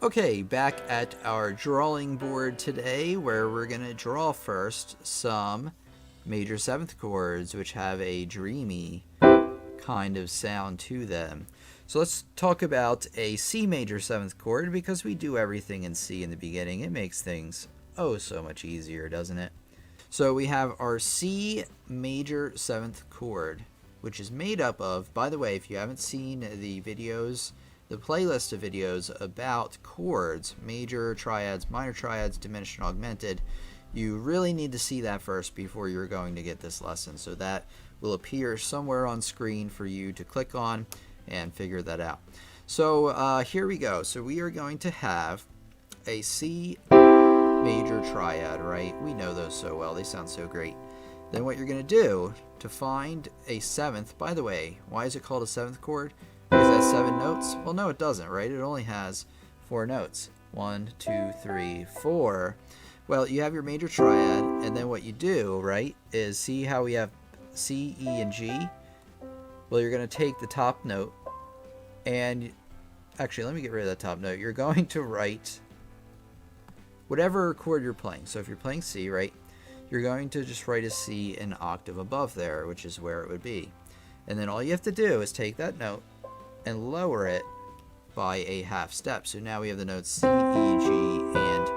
Okay, back at our drawing board today, where we're going to draw first some major 7th chords, which have a dreamy kind of sound to them. So let's talk about a C major 7th chord, because we do everything in C in the beginning. It makes things oh so much easier, doesn't it? So we have our C major 7th chord, which is made up of, by the way, if you haven't seen the videos, the playlist of videos about chords, major triads, minor triads, diminished and augmented, you really need to see that first before you're going to get this lesson. So that will appear somewhere on screen for you to click on and figure that out. So here we go. So we are going to have a C major triad, right? We know those so well. They sound so great. Then what you're going to do to find a 7th, by the way, why is it called a 7th chord? Because it has 7 notes? Well, no, it doesn't, right? It only has 4 notes. 1, 2, 3, 4. Well, you have your major triad, and then what you do, right, is see how we have C, E, and G? Well, you're going to take the top note, and actually, let me get rid of that top note. You're going to write whatever chord you're playing. So if you're playing C, right, you're going to just write a C an octave above there, which is where it would be. And then all you have to do is take that note and lower it by a half step. So now we have the notes C, E, G, and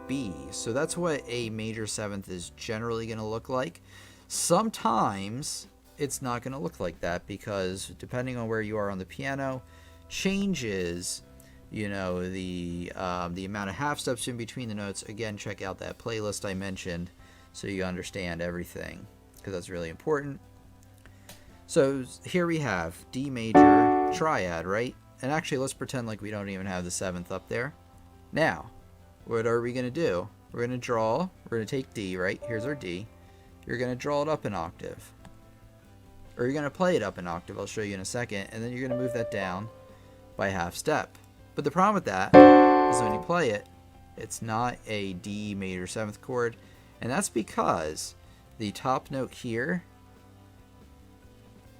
B. So that's what a major 7th is generally going to look like. Sometimes it's not going to look like that, because depending on where you are on the piano changes, you know, the amount of half steps in between the notes. Again, check out that playlist I mentioned so you understand everything, because that's really important. So here we have D major triad, right? And actually, let's pretend like we don't even have the 7th up there. Now, what are we going to do? We're going to take D, right? Here's our D. You're going to draw it up an octave. Or you're going to play it up an octave. I'll show you in a second. And then you're going to move that down by half step. But the problem with that is when you play it, it's not a D major 7th chord. And that's because the top note here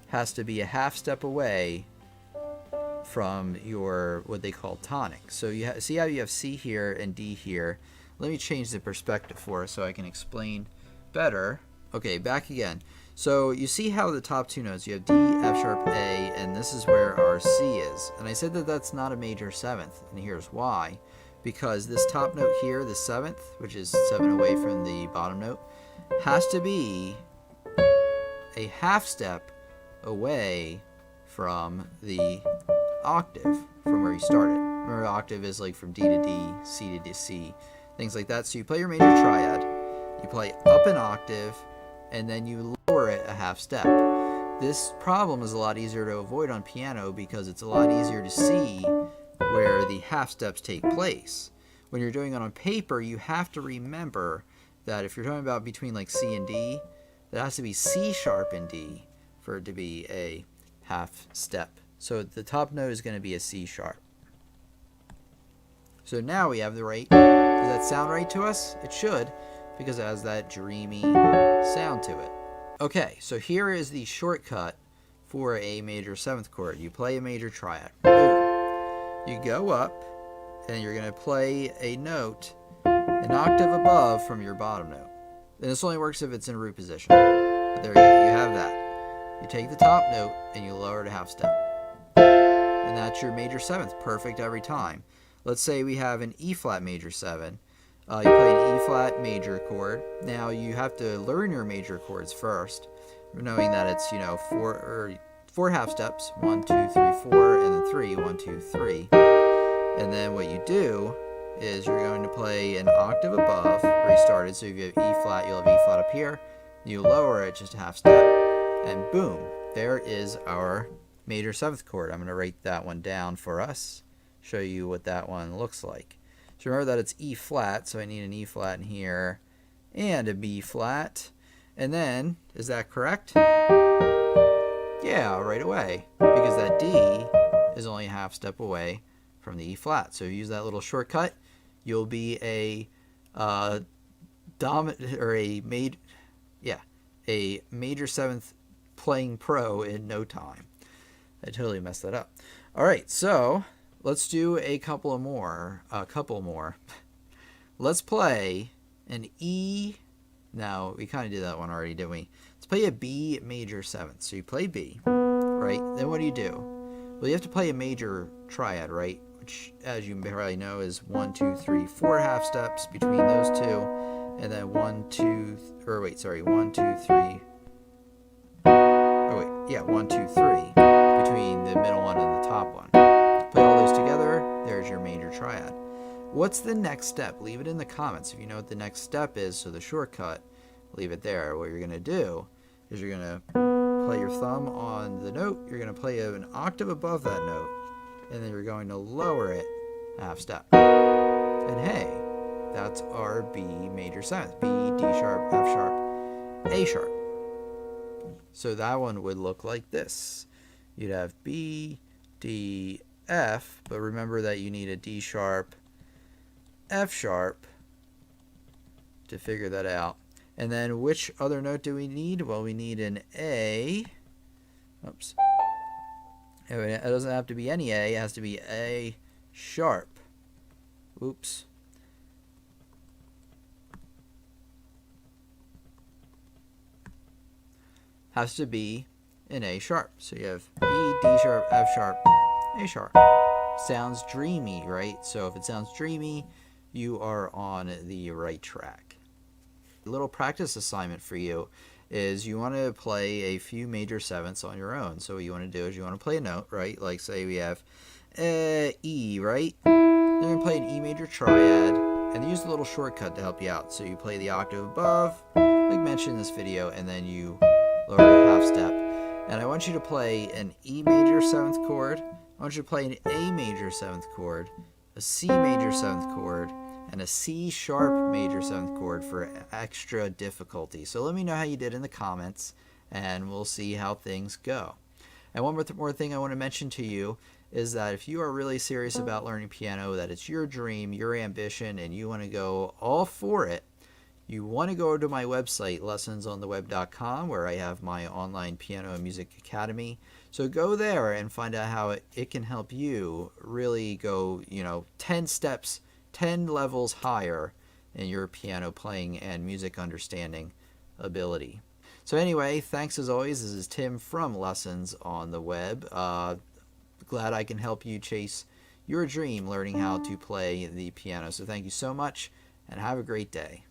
has to be a half step away from your what they call tonic. So you see how you have C here and D here. Let me change the perspective for us so I can explain better. Okay, back again. So you see how the top 2 notes, you have D, F sharp, A, and this is where our C is. And I said that that's not a major 7th, and here's why. Because this top note here, the 7th, which is 7 away from the bottom note, has to be a half step away from the octave, from where you started. Remember, octave is like from D to D, C to C, things like that. So you play your major triad, you play up an octave, and then you lower it a half step. This problem is a lot easier to avoid on piano because it's a lot easier to see where the half steps take place. When you're doing it on paper, you have to remember that if you're talking about between like C and D, that has to be C sharp and D for it to be a half step. So the top note is going to be a C sharp. So now we have the right. Does that sound right to us? It should, because it has that dreamy sound to it. Okay, so here is the shortcut for a major 7th chord. You play a major triad. Boom. You go up, and you're going to play a note an octave above from your bottom note. And this only works if it's in root position. But there you go. You have that. You take the top note and you lower it a half step. And that's your major 7th. Perfect every time. Let's say we have an E flat major 7. You play an E flat major chord. Now you have to learn your major chords first, knowing that it's, you know, four half steps. 1, 2, 3, 4, and then 3. 1, 2, 3. And then what you do is you're going to play an octave above where you started. So if you have E flat, you'll have E flat up here. You lower it just a half step. And boom, there is our major 7th chord. I'm going to write that one down for us, show you what that one looks like. So remember that it's E flat, so I need an E flat in here and a B flat. And then, is that correct? Yeah, right away, because that D is only a half step away from the E flat. So use that little shortcut. You'll be a major 7th playing pro in no time. I totally messed that up. All right, so let's do a couple more. Let's play an E. No, we kind of did that one already, didn't we? Let's play a B major 7th. So you play B, right? Then what do? Well, you have to play a major triad, right? Which, as you probably know, is 1, 2, 3, 4 half steps between those two, and then 1, 2, 3. Oh wait, 1, 2, 3. Oh wait, yeah, 1, 2, 3 between the middle one and the top one. Play all those together. There's your major triad. What's the next step? Leave it in the comments if you know what the next step is. So the shortcut, leave it there. What you're going to do is you're going to play your thumb on the note. You're going to play an octave above that note, and then you're going to lower it a half step. And hey, that's our B major 7th. B, D sharp, F sharp, A sharp. So that one would look like this. You'd have B, D, F, but remember that you need a D sharp, F sharp to figure that out. And then which other note do we need? Well, we need an A. Oops. It doesn't have to be any A. It has to be A sharp. Oops. Has to be an A sharp. So you have B, D sharp, F sharp, A sharp. Sounds dreamy, right? So if it sounds dreamy, you are on the right track. A little practice assignment for you is you want to play a few major 7ths on your own. So what you want to do is you want to play a note, right? Like say we have E, right? Then you're going to play an E major triad and use a little shortcut to help you out. So you play the octave above, like mentioned in this video, and then you lower a half step. And I want you to play an E major 7th chord. I want you to play an A major 7th chord, a C major 7th chord, and a C sharp major 7th chord for extra difficulty. So let me know how you did in the comments, and we'll see how things go. And one more thing I want to mention to you is that if you are really serious about learning piano, that it's your dream, your ambition, and you want to go all for it, you want to go to my website, lessonsontheweb.com, where I have my online piano and music academy. So go there and find out how it can help you really go, 10 steps, 10 levels higher in your piano playing and music understanding ability. So anyway, thanks as always. This is Tim from Lessons on the Web. Glad I can help you chase your dream learning how to play the piano. So thank you so much and have a great day.